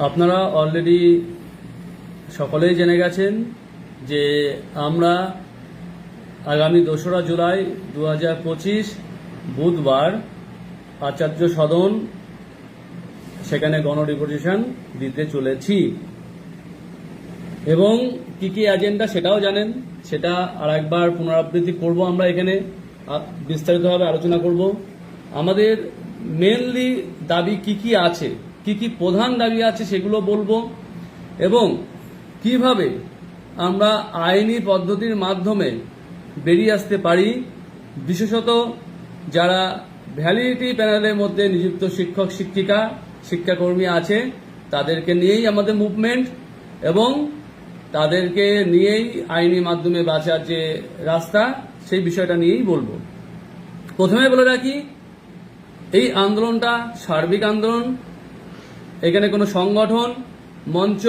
আপনারা অলরেডি সকলেই জেনে গেছেন যে আমরা আগামী 2রা জুলাই 2025 বুধবার আচার্য সদন সেখানে গণরিপোজিশন দিতে চলেছি এবং কি কি এজেন্ডা সেটাও জানেন। সেটা আর একবার পুনরাবৃত্তি করব। আমরা এখানে বিস্তারিতভাবে আলোচনা করব। আমাদের মেনলি দাবি কি কি আছে, কি কি প্রধান দাবি আছে সেগুলো বলবো এবং কিভাবে আমরা আইনি পদ্ধতির মাধ্যমে বেরিয়ে আসতে পারি। বিশেষত যারা ভ্যালিডিটি প্যানেলের মধ্যে নিযুক্ত শিক্ষক শিক্ষিকা শিক্ষাকর্মী আছে তাদেরকে নিয়েই আমাদের মুভমেন্ট এবং তাদেরকে নিয়েই আইনি মাধ্যমে বাঁচার যে রাস্তা সেই বিষয়টা নিয়েই বলবো। প্রথমে বলে রাখি, এই আন্দোলনটা সার্বিক আন্দোলন। এখানে কোনো সংগঠন মঞ্চ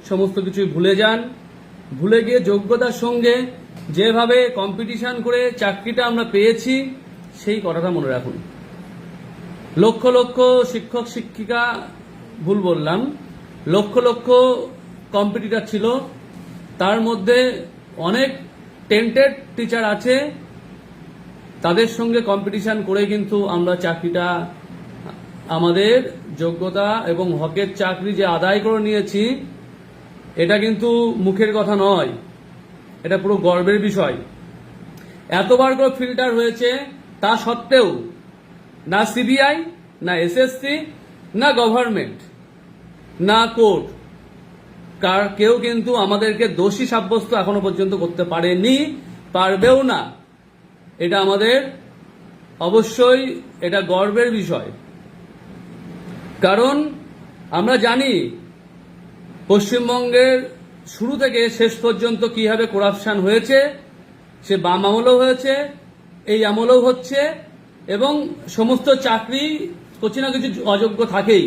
সমস্ত কিছুই ভুলে যান। ভুলে গিয়ে যোগ্যতার সঙ্গে যেভাবে কম্পিটিশন করে চাকরিটা আমরা পেয়েছি সেই কথাটা মনে রাখুন। লক্ষ লক্ষ শিক্ষক শিক্ষিকা, ভুল বললাম, লক্ষ লক্ষ কম্পিটিটর ছিল। তার মধ্যে অনেক টেন্টেড টিচার আছে, তাদের সঙ্গে কম্পিটিশন করে কিন্তু আমরা চাকরিটা, আমাদের যোগ্যতা এবং হকের চাকরি যে আদায় করে নিয়েছি, এটা কিন্তু মুখের কথা নয়, এটা পুরো গর্বের বিষয়। এতবার করে ফিল্টার হয়েছে, তা সত্ত্বেও না সিবিআই, না এসএসসি, না গভর্নমেন্ট, না কোর্ট, কেউ কিন্তু আমাদেরকে দোষী সাব্যস্ত এখনো পর্যন্ত করতে পারেনি, পারবেও না। এটা আমাদের অবশ্যই এটা গর্বের বিষয়। কারণ আমরা জানি পশ্চিমবঙ্গের শুরু থেকে শেষ পর্যন্ত কিভাবে করাপশন হয়েছে। সে বাম আমলেও হয়েছে, এই আমলেও হচ্ছে এবং সমস্ত চাকরি কিছু না কিছু অযোগ্য থাকেই,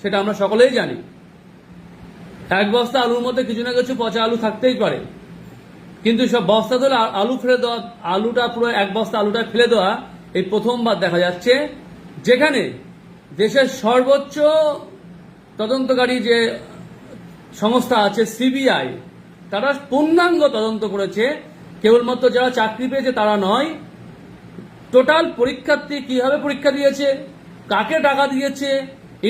সেটা আমরা সকলেই জানি। এক বস্তা আলুর মধ্যে কিছু না কিছু পচা আলু থাকতেই পারে, কিন্তু সব বস্তা ধরে আলু ফেলে দেওয়া, আলুটা পুরো এক বস্তা আলুটা ফেলে দেওয়া এই প্রথমবার দেখা যাচ্ছে। যেখানে দেশের সর্বোচ্চ তদন্তকারী যে সংস্থা আছে সিবিআই, তারা পূর্ণাঙ্গ তদন্ত করেছে। কেবলমাত্র যারা চাকরি পেয়েছে তারা নয়, টোটাল পরীক্ষার্থী কিভাবে পরীক্ষা দিয়েছে, কাকে টাকা দিয়েছে,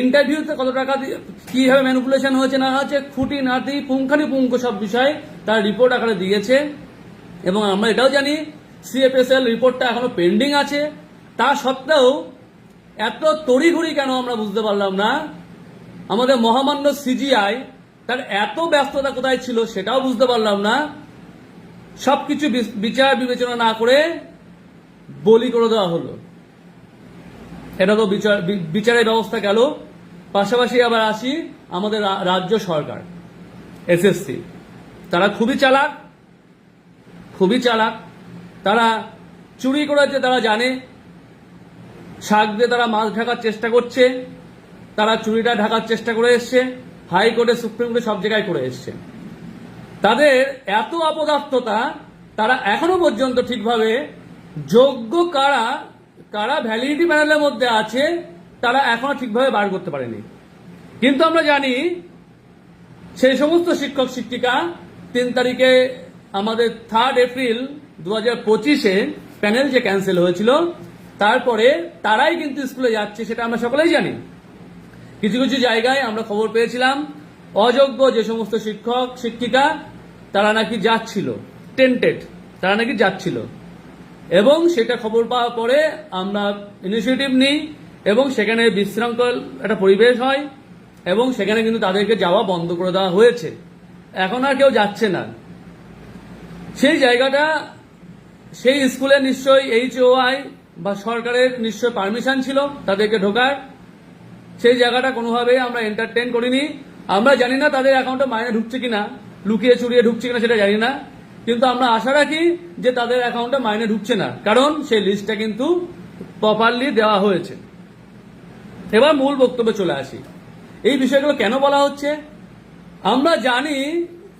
ইন্টারভিউতে কত টাকা দিয়ে কিভাবে ম্যানিপুলেশন হয়েছে না হয়েছে, খুঁটিনাটি পুঙ্খানুপুঙ্খ সব বিষয় তার রিপোর্ট আকারে দিয়েছে। এবং আমরা এটাও জানি সিএফএসএল রিপোর্টটা এখনো পেন্ডিং আছে। তা সত্ত্বেও এত তড়িঘড়ি কেন আমরা বুঝতে পারলাম না। আমাদের মহামান্য সিজিআই তার এত ব্যস্ততা কোথায় ছিল সেটাও বুঝতে পারলাম না। সবকিছু বিচার বিবেচনা না করে বলি করে দেওয়া হলো। এটা তো বিচারের ব্যবস্থা গেল। পাশাপাশি আবার আসি আমাদের রাজ্য সরকার, এসএসসি, তারা খুবই চালাক, খুবই চালাক। তারা চুরি করেছে, তারা জানে। শাক দিয়ে তারা মাছ ঢাকার চেষ্টা করছে, তারা চুরিটা ঢাকার চেষ্টা করে এসছে, হাইকোর্টে, সুপ্রিম কোর্টে, সব জায়গায় করে এসছে। তাদের এত অপদার্থতা, তারা এখনো পর্যন্ত ঠিকভাবে যোগ্য কারা কারা ভ্যালিডিটি প্যানেলের মধ্যে আছে তারা এখনো ঠিকভাবে বার করতে পারেনি। কিন্তু আমরা জানি সেই সমস্ত শিক্ষক শিক্ষিকা 3 তারিখে আমাদের 3 এপ্রিল 2025-এ প্যানেল যে ক্যান্সেল হয়েছিল, তারপরে তারাই কিন্তু স্কুলে যাচ্ছে, সেটা আমরা সকলেই জানি। কিছু কিছু জায়গায় আমরা খবর পেয়েছিলাম অযোগ্য যে সমস্ত শিক্ষক শিক্ষিকা তারা নাকি যাচ্ছিল, টেন্টেড, তারা নাকি যাচ্ছিল। এবং সেটা খবর পাওয়ার পরে আমরা ইনিশিয়েটিভ নিই এবং সেখানে বিশৃঙ্খল একটা পরিবেশ হয় এবং সেখানে কিন্তু তাদেরকে যাওয়া বন্ধ করে দেওয়া হয়েছে। এখন আর কেউ যাচ্ছে না। সেই জায়গাটা, সেই স্কুলে নিশ্চয়ই HOI বা সরকারের নিশ্চয় পারমিশন ছিল তাদেরকে ঢোকার। সেই জায়গাটা কোনোভাবেই আমরা এন্টারটেন করিনি। আমরা জানি না তাদের অ্যাকাউন্টে মাইনে ঢুকছে কিনা, লুকিয়ে চুরিয়ে ঢুকছে কিনা সেটা জানি না, কিন্তু আমরা আশা রাখি যে তাদের অ্যাকাউন্টে মাইনে ঢুকছে না, কারণ সেই লিস্টটা কিন্তু প্রপারলি দেওয়া হয়েছে। এবার মূল বক্তব্যে চলে আসি। এই বিষয়গুলো কেন বলা হচ্ছে? আমরা জানি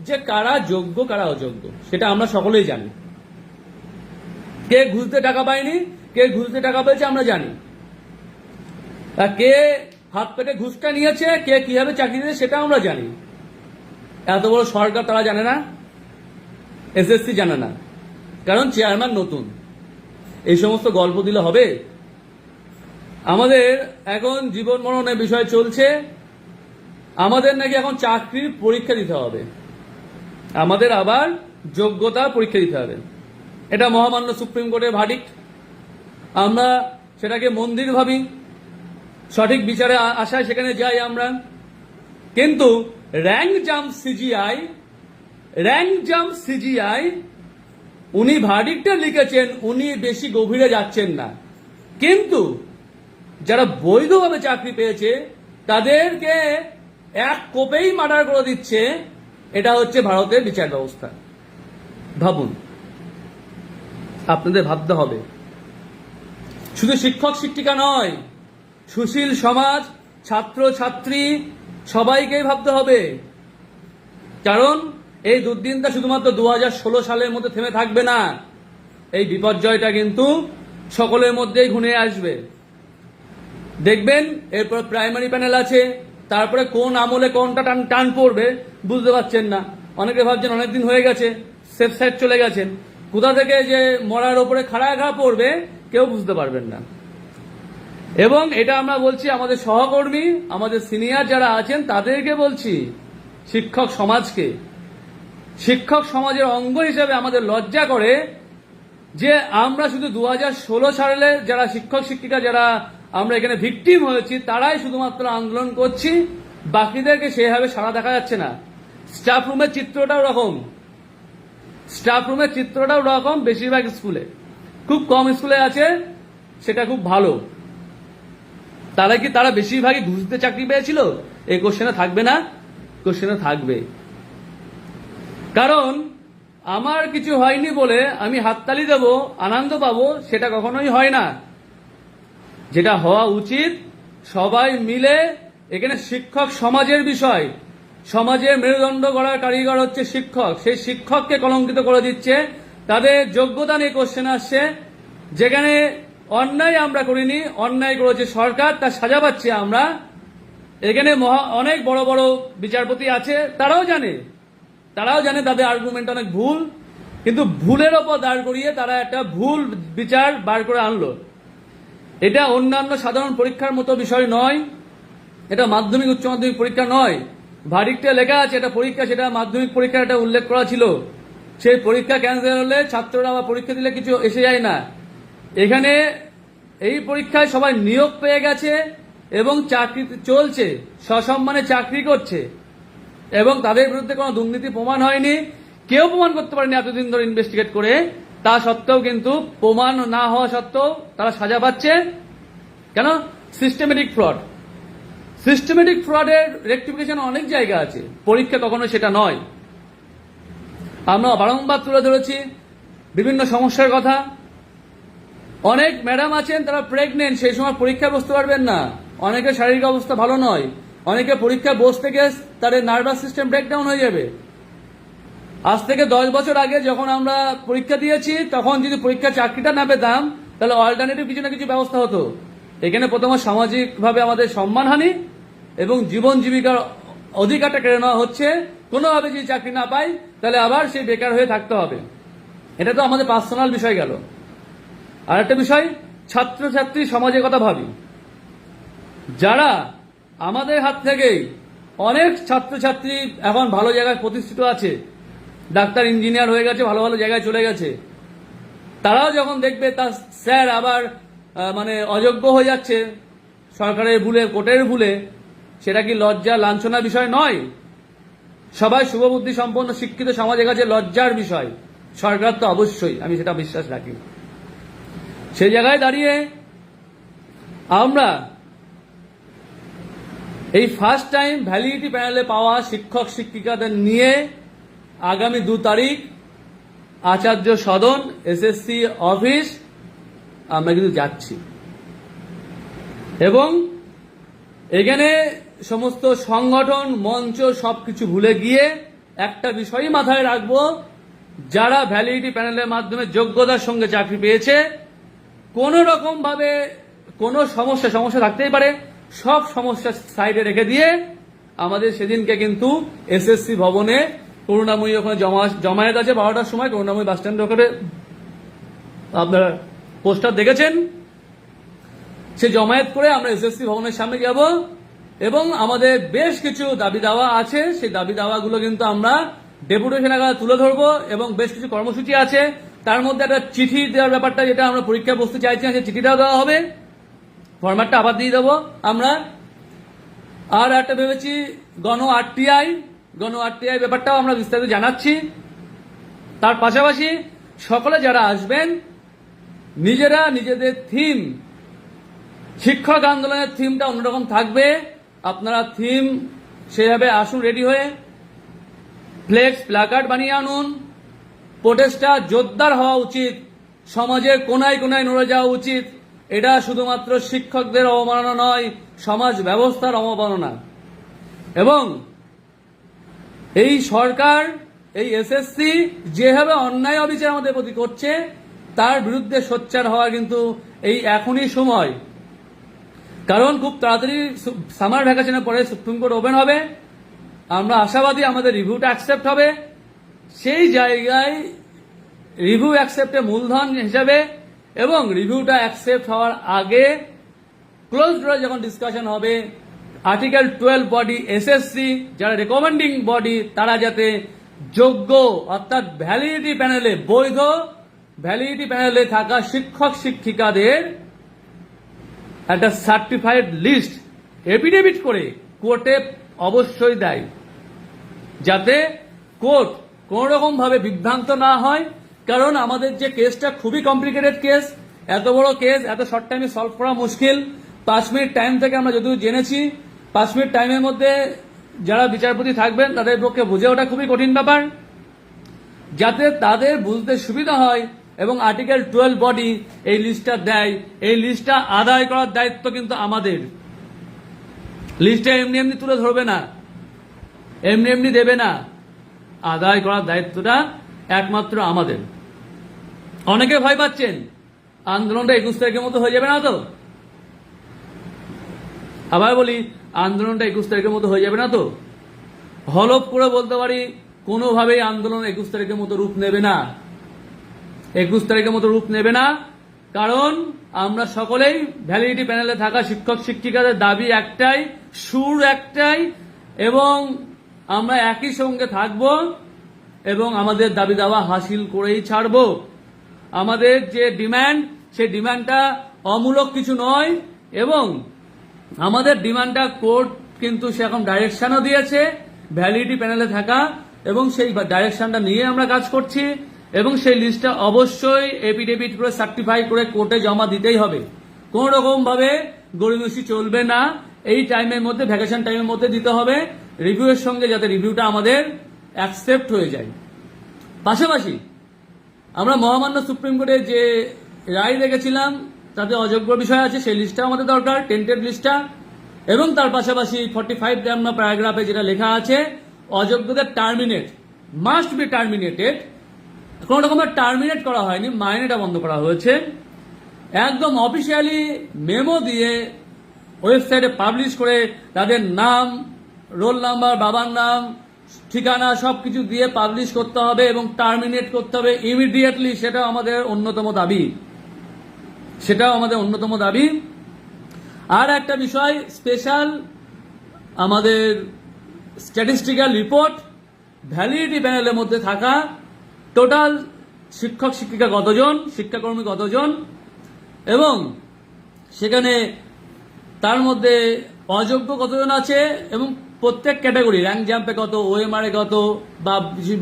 যে কারা যোগ্য কারা অযোগ্য, সেটা আমরা সকলেই জানি। কে ঘুষতে টাকা পায়নি, কে ঘুষতে টাকা পেয়েছে আমরা জানি। কে হাত পেটে ঘুষটা নিয়েছে, কে কিভাবে চাকরি দিয়েছে সেটা আমরা জানি। এত বড় সরকার তারা জানে না, এসএসসি জানে না, কারণ চেয়ারম্যান নতুন। এই সমস্ত গল্প দিলে হবে? আমাদের এখন জীবন মরণের বিষয় চলছে, আমাদের নাকি এখন চাকরির পরীক্ষা দিতে হবে, আমাদের আবার যোগ্যতা পরীক্ষা দিতে হবে। এটা মহামান্য সুপ্রিম কোর্টের ভার্ডিক্ট, আমরা সেটাকে মন্দির ভাবি, সঠিক বিচারে আশায় সেখানে যাই আমরা। কিন্তু র্যাঙ্ক জাম্প সিজিআই উনি ভার্ডিক্টে লিখেছেন, উনি বেশি গভীরে যাচ্ছেন না, কিন্তু যারা বৈধভাবে চাকরি পেয়েছে তাদেরকে এক কোপেই মার্ডার করে দিচ্ছে। এটা হচ্ছে ভারতের বিচার ব্যবস্থা। ভাবুন, আপনাদের ভাবতে হবে। শুধু শিক্ষক শিক্ষিকা নয়, সুশীল সমাজ, ছাত্র ছাত্রী সবাইকেই ভাবতে হবে। কারণ এই দুর্দিনটা শুধুমাত্র 2016 সালের মধ্যে থেমে থাকবে না, এই বিপর্যয়টা কিন্তু সকলের মধ্যেই ঘুরে আসবে। দেখবেন এরপর প্রাইমারি প্যানেল আছে, তারপরে কোন আমলে কোনটা টান পড়বে বুঝতে পারছেন না। অনেকে ভাবছেন অনেকদিন হয়ে গেছে, সেফ সাইড চলে গেছেন, কোথা থেকে যে মরার ওপরে খাড়া ঘা পড়বে কেউ বুঝতে পারবেন না। এবং এটা আমরা বলছি আমাদের সহকর্মী, আমাদের সিনিয়র যারা আছেন তাদেরকে বলছি, শিক্ষক সমাজকে, শিক্ষক সমাজের অঙ্গ হিসেবে আমাদের লজ্জা করে যে আমরা শুধু 2016 সালে যারা শিক্ষক শিক্ষিকা যারা আমরা এখানে ভিকটিম হয়েছি তারাই শুধুমাত্র আন্দোলন করছি, বাকিদেরকে সেভাবে সাড়া দেখা যাচ্ছে না। স্টাফ রুমের চিত্রটাও রকম বেশিরভাগ স্কুলে, খুব কম স্কুলে আছে সেটা খুব ভালো। তারা বেশিরভাগই ঘুষ দিয়ে চাকরি পেয়েছিল? এই কোশ্চেনে থাকবে না? কোশ্চেনে থাকবে। কারণ আমার কিছু হয়নি বলে আমি হাততালি দেব, আনন্দ পাবো, সেটা কখনোই হয় না। যেটা হওয়া উচিত, সবাই মিলে, এখানে শিক্ষক সমাজের বিষয়, সমাজের মেরুদণ্ড গড়ার কারিগর হচ্ছে শিক্ষক, সেই শিক্ষককে কলঙ্কিত করে দিচ্ছে, তাদের যোগ্যতা নিয়ে কোশ্চেন আসছে। যেখানে অন্যায় আমরা করিনি, অন্যায় করেছে সরকার, তার সাজা পাচ্ছি আমরা। এখানে অনেক বড় বড় বিচারপতি আছে, তারাও জানে তাদের আর্গুমেন্ট অনেক ভুল, কিন্তু ভুলের ওপর দাঁড় করিয়ে তারা একটা ভুল বিচার বার করে আনলো। এটা অন্যান্য সাধারণ পরীক্ষার মতো বিষয় নয়, এটা মাধ্যমিক উচ্চ মাধ্যমিক পরীক্ষা নয়। ভার্ডিক্টে লেখা আছে এটা পরীক্ষা, সেটা মাধ্যমিক পরীক্ষার একটা উল্লেখ করা ছিল। সেই পরীক্ষা ক্যান্সেল হলে ছাত্ররা আবার পরীক্ষা দিলে কিছু এসে যায় না। এখানে এই পরীক্ষায় সবাই নিয়োগ পেয়ে গেছে এবং চাকরি চলছে, সসম্মানে চাকরি করছে, এবং তাদের বিরুদ্ধে কোনো দুর্নীতি প্রমাণ হয়নি, কেউ প্রমাণ করতে পারেনি এতদিন ধরে ইনভেস্টিগেট করে। তা সত্ত্বেও কিন্তু, প্রমাণ না হওয়া সত্ত্বেও তারা সাজা পাচ্ছে। কেন? সিস্টেমেটিক ফ্রডের রেকটিফিকেশন অনেক জায়গা আছে, পরীক্ষা কখনো সেটা নয়। আমরা বারংবার তুলে ধরেছি বিভিন্ন সমস্যার কথা। অনেক ম্যাডাম আছেন তারা প্রেগনেন্ট, সেই সময় পরীক্ষায় বসতে পারবেন না, অনেকের শারীরিক অবস্থা ভালো নয়, অনেকে পরীক্ষায় বসতে গিয়ে তাদের নার্ভাস সিস্টেম ব্রেকডাউন হয়ে যাবে। আজ থেকে 10 বছর আগে যখন আমরা পরীক্ষা দিয়েছি, তখন যদি পরীক্ষার চাকরিটা না পেতাম তাহলে অল্টারনেটিভ কিছু না কিছু ব্যবস্থা হতো। এখানে প্রথমে সামাজিকভাবে আমাদের সম্মানহানি এবং জীবন জীবিকার অধিকারটা কেড়ে নেওয়া হচ্ছে। কোনোভাবে যদি চাকরি না পাই তাহলে আবার সেই বেকার হয়ে থাকতে হবে। এটা তো আমাদের পার্সোনাল বিষয় গেল। আর একটা বিষয়, ছাত্রছাত্রী সমাজের কথা ভাবি। যারা আমাদের হাত থেকেই অনেক ছাত্রছাত্রী এখন ভালো জায়গায় প্রতিষ্ঠিত আছে, ডাক্তার ইঞ্জিনিয়ার হয়ে গেছে, ভালো ভালো জায়গায় চলে গেছে, তারাও যখন দেখবে তার স্যার আবার অযোগ্য হয়ে যাচ্ছে সরকারের ভুলে, কোর্টের ভুলে, সেটা কি লজ্জা লাঞ্ছনার বিষয় নয়? সবাই শুভবুদ্ধি সম্পন্ন শিক্ষিত সমাজের কাছে লজ্জার বিষয়, সরকার তো অবশ্যই, আমি সেটা বিশ্বাস রাখি। সেই জায়গায় দাঁড়িয়ে আমরা এই ফার্স্ট টাইম ভ্যালিডিটি প্যানেলে পাওয়া শিক্ষক শিক্ষিকাদের নিয়ে আগামী 2 তারিখ আচার্য সদন এসএসসি অফিস আমরা কিন্তু যাচ্ছি, এবং এখানে সমস্ত সংগঠন মঞ্চ সবকিছু ভুলে গিয়ে একটা বিষয়ই মাথায় রাখবো, যারা ভ্যালিডিটি প্যানেলের মাধ্যমে যোগ্যতার সঙ্গে চাকরি পেয়েছে, কোন রকম ভাবে কোনো সমস্যা থাকতেই পারে, সব সমস্যা সাইডে রেখে দিয়ে আমাদের সেদিনকে কিন্তু এসএসসি ভবনে করুণাময়ী ওখানে জমায়েত আছে 12টার সময় করুণাময়ী বাস স্ট্যান্ড ওখানে আপনারা পোস্টার দেখেছেন। সে জমায়েত করে আমরা এসএসসি ভবনের সামনে যাব এবং আমাদের বেশ কিছু দাবি দাওয়া আছে, সেই দাবি দাওয়াগুলো কিন্তু আমরা ডেপুটেশন আকারে তুলে ধরবো এবং বেশ কিছু কর্মসূচি আছে। তার মধ্যে একটা চিঠি দেওয়ার ব্যাপারটা, যেটা আমরা পরীক্ষায় বসতে চাইছি না, সেই চিঠিটাও দেওয়া হবে, ফরম্যাটটা আবার দিয়ে দেবো আমরা। আর একটা ভেবেছি গণ আরটিআই ব্যাপারটাও আমরা বিস্তারিত জানাচ্ছি। তার পাশাপাশি সকলে যারা আসবেন নিজেরা নিজেদের থিম, শিক্ষক আন্দোলনের থিমটা অন্যরকম থাকবে, আপনারা থিম সেভাবে আসুন রেডি হয়ে, ফ্লেক্স প্ল্যাকার্ড বানিয়ে আনুন। প্রোটেস্টটা জোরদার হওয়া উচিত, সমাজের কোনায় কোনায় নড়ে যাওয়া উচিত। এটা শুধুমাত্র শিক্ষকদের অবমাননা নয়, সমাজ ব্যবস্থার অবমাননা। এবং এই সরকার, এই এসএসসি যেভাবে অন্যায় অবিচার আমাদের প্রতি করছে তার বিরুদ্ধে সোচ্চার হওয়া কিন্তু এই এখনই সময়। কারণ খুব তাড়াতাড়ি সামার ভ্যাকেশনের পরে সুপ্রিম কোর্ট ওপেন হবে, আমরা আশাবাদী আমাদের রিভিউটা অ্যাকসেপ্ট হবে। সেই জায়গায় রিভিউ অ্যাকসেপ্টে মূলধন হিসাবে এবং রিভিউটা অ্যাকসেপ্ট হওয়ার আগে ক্লোজ ডোরে যখন ডিসকাশন হবে, আর্টিকেল 12 বডি এসএসসি যারা রেকমেন্ডিং বডি, তারা যাতে যোগ্য অর্থাৎ ভ্যালিডিটি প্যানেলে, বৈধ ভ্যালিডিটি প্যানেলে থাকা শিক্ষক শিক্ষিকাদের একটা সার্টিফাইড লিস্ট এফিডেভিট করে কোর্টে অবশ্যই দেয়, যাতে কোর্ট কোন রকম ভাবে বিভ্রান্ত না হয়। কারণ আমাদের যে কেসটা খুবই কমপ্লিকেটেড কেস, এত বড় কেস এত শর্ট টাইমে সলভ করা মুশকিল। 5 মিনিট টাইম থেকে আমরা যদিও জেনেছি, 5 মিনিট টাইমের মধ্যে যারা বিচারপতি থাকবেন তাদের পক্ষে বুঝে ওঠা খুবই কঠিন ব্যাপার। যাতে তাদের বুঝতে সুবিধা হয় এবং আর্টিকেল 12 বডি এই লিস্টটা দেয়, এই লিস্টটা আদায় করার দায়িত্ব কিন্তু আমাদের। লিস্টটা এমনি এমনি তুলে ধরবে না, এমনি এমনি দেবে না, আদায় করার দায়িত্বটা একমাত্র আমাদের। অনেকে ভয় পাচ্ছেন আন্দোলনটা 21 তারিখের মতো হয়ে যাবে না তো? আবার বলি, আন্দোলনটা 21 তারিখের মতো হয়ে যাবে না তো? হলফ করে বলতে পারি কোনোভাবেই আন্দোলন 21 তারিখের মতো রূপ নেবে না, 21 তারিখের মতো রূপ নেবে না। কারণ আমরা সকলেই ভ্যালিডিটি প্যানেলে থাকা শিক্ষক শিক্ষিকাদের দাবি একটাই, সুর একটাই, এবং আমরা একই সঙ্গে থাকব এবং আমাদের দাবি দাওয়া হাসিল করেই ছাড়ব। আমাদের যে ডিমান্ড, সেই ডিমান্ডটা অমূলক কিছু নয় এবং আমাদের ডিমান্ডটা কোর্ট কিন্তু সে এখন ডাইরেকশনও দিয়েছে ভ্যালিডিটি প্যানেলে থাকা, এবং সেই ডাইরেকশনটা নিয়ে আমরা কাজ করছি এবং সেই লিস্টটা অবশ্যই এফিডেভিট করে সার্টিফাই করে কোর্টে জমা দিতেই হবে। কোন রকম ভাবে গড়িমসি চলবে না, এই টাইমের মধ্যে, ভ্যাকেশন টাইমের মধ্যে দিতে হবে, রিভিউয়ের সঙ্গে যাতে রিভিউটা আমাদের অ্যাকসেপ্ট হয়ে যায়। পাশাপাশি আমরা মহামান্য সুপ্রিম কোর্টে যে রায় দেখেছিলাম তাতে অযোগ্য বিষয় আছে, সেই লিস্টটা আমাদের দরকার, টেন্টেড লিস্টটা। এবং তার পাশাপাশি 45 আমরা প্যারাগ্রাফে যেটা লেখা আছে, অযোগ্যদের টার্মিনেট, মাস্ট বি টার্মিনেটেড। কোন রকমের টার্মিনেট করা হয়নি, মাইনেটা বন্ধ করা হয়েছে। একদম অফিসিয়ালি মেমো দিয়ে ওয়েবসাইটে পাবলিশ করে তাদের নাম, রোল নাম্বার, বাবার নাম, ঠিকানা সবকিছু দিয়ে পাবলিশ করতে হবে এবং টার্মিনেট করতে হবে ইমিডিয়েটলি। সেটাও আমাদের অন্যতম দাবি, সেটাও আমাদের অন্যতম দাবি। আর একটা বিষয় স্পেশাল, আমাদের স্ট্যাটিস্টিক্যাল রিপোর্ট, ভ্যালিডিটি প্যানেলের মধ্যে থাকা টোটাল শিক্ষক শিক্ষিকা কতজন, শিক্ষাকর্মী কতজন, এবং সেখানে তার মধ্যে অযোগ্য কতজন আছে এবং প্রত্যেক ক্যাটাগরি, র্যাঙ্ক জাম্পে কত, ওএমআর এ কত, বা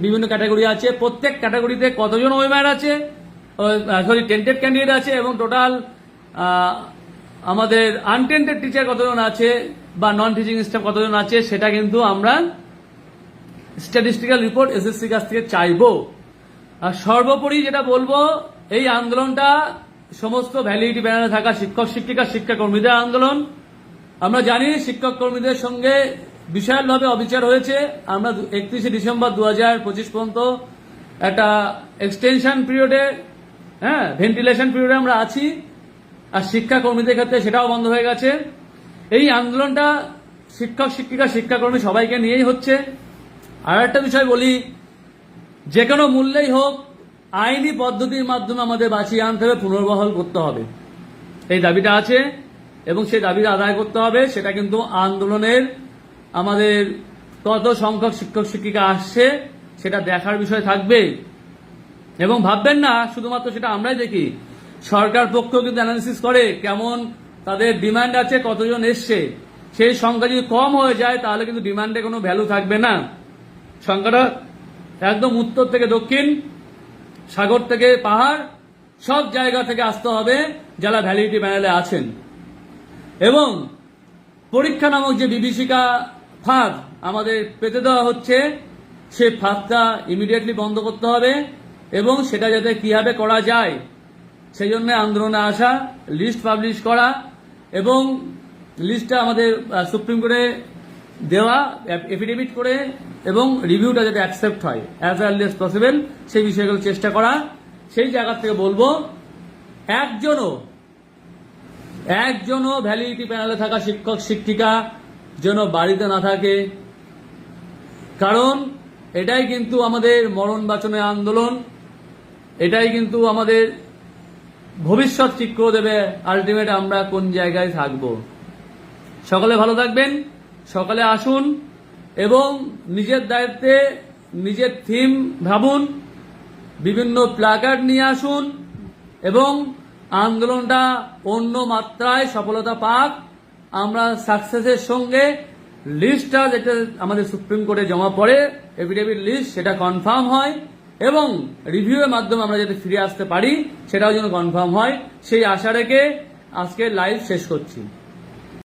বিভিন্ন ক্যাটাগরি আছে, প্রত্যেক ক্যাটাগরিতে কতজন ওএমআর আছে, সরি টেন্টেড ক্যান্ডিডেট আছে, এবং টোটাল আমাদের আনটেন্টেড টিচার কতজন আছে বা নন টিচিং স্টাফ কতজন আছে, সেটা কিন্তু আমরা স্ট্যাটিস্টিক্যাল রিপোর্ট এসএসসি কাছ থেকে চাইবো। আর সর্বোপরি যেটা বলবো, এই আন্দোলনটা সমস্ত ভ্যালিডিটি প্যানেলে থাকা শিক্ষক শিক্ষিকা শিক্ষাকর্মীদের আন্দোলন। আমরা জানি শিক্ষক কর্মীদের সঙ্গে বিশালভাবে অবিচার হয়েছে। আমরা 31শে ডিসেম্বর 2025 পর্যন্ত একটা এক্সটেনশন পিরিয়ডে, ভেন্টিলেশন পিরিয়ডে আমরা আছি, আর শিক্ষাকর্মীদের ক্ষেত্রে সেটাও বন্ধ হয়ে গেছে। এই আন্দোলনটা শিক্ষক শিক্ষিকা শিক্ষাকর্মী সবাইকে নিয়েই হচ্ছে। আর একটা বিষয় বলি, যে কোনো মূল্যেই হোক আইনি পদ্ধতির মাধ্যমে আমাদের বাঁচিয়ে আনতে হবে, পুনর্বহাল করতে হবে, এই দাবিটা আছে এবং সেই দাবিটা আদায় করতে হবে। সেটা কিন্তু আন্দোলনের আমাদের কত সংখ্যক শিক্ষক শিক্ষিকা আসছে সেটা দেখার বিষয় থাকবে। এবং ভাববেন না শুধুমাত্র সেটা আমরাই দেখি, সরকার পক্ষ কিন্তু অ্যানালিসিস করে কেমন তাদের ডিমান্ড আছে, কতজন এসছে। সেই সংখ্যা যদি কম হয়ে যায় তাহলে কিন্তু ডিমান্ডে কোনো ভ্যালু থাকবে না। সংখ্যাটা একদম উত্তর থেকে দক্ষিণ, সাগর থেকে পাহাড়, সব জায়গা থেকে আসতে হবে যারা ভ্যালিডিটি প্যানেলে আছেন। এবং পরীক্ষা নামক যে বিভীষিকা ফাঁদ আমাদের পেতে দেওয়া হচ্ছে, সেই ফাঁদটা ইমিডিয়েটলি বন্ধ করতে হবে এবং সেটা যাতে কিভাবে করা যায় সেই জন্য আন্দোলনে আসা, লিস্ট পাবলিশ করা এবং লিস্টটা আমাদের সুপ্রিম কোর্টে দেওয়া এফিডেভিট করে এবং রিভিউটা যাতে অ্যাকসেপ্ট হয় অ্যাজ আর্লি এজ পসিবল, সেই বিষয়গুলো চেষ্টা করা। সেই জায়গা থেকে বলবো একজনও ভ্যালিডিটি প্যানেলে থাকা শিক্ষক শিক্ষিকা যেন বাড়িতে না থাকে, কারণ এটাই কিন্তু আমাদের মরণ বাঁচানোর আন্দোলন, এটাই কিন্তু আমাদের ভবিষ্যৎ ঠিক করে দেবে আলটিমেট আমরা কোন জায়গায় থাকব। সকলে ভালো থাকবেন, সকালে আসুন এবং নিজের দায়িত্বে নিজের থিম ভাবুন, বিভিন্ন প্ল্যাকার্ড নিয়ে আসুন এবং আন্দোলনটা অন্য মাত্রায় সফলতা পাক। আমরা সাকসেসের সঙ্গে লিস্টটা যেটা আমাদের সুপ্রিম কোর্টে জমা পড়ে এফিডেভিট লিস্ট, সেটা কনফার্ম হয় এবং রিভিউয়ের মাধ্যমে আমরা যাতে ফিরে আসতে পারি সেটাও যেন কনফার্ম হয়, সেই আশা রেখে আজকে লাইভ শেষ করছি।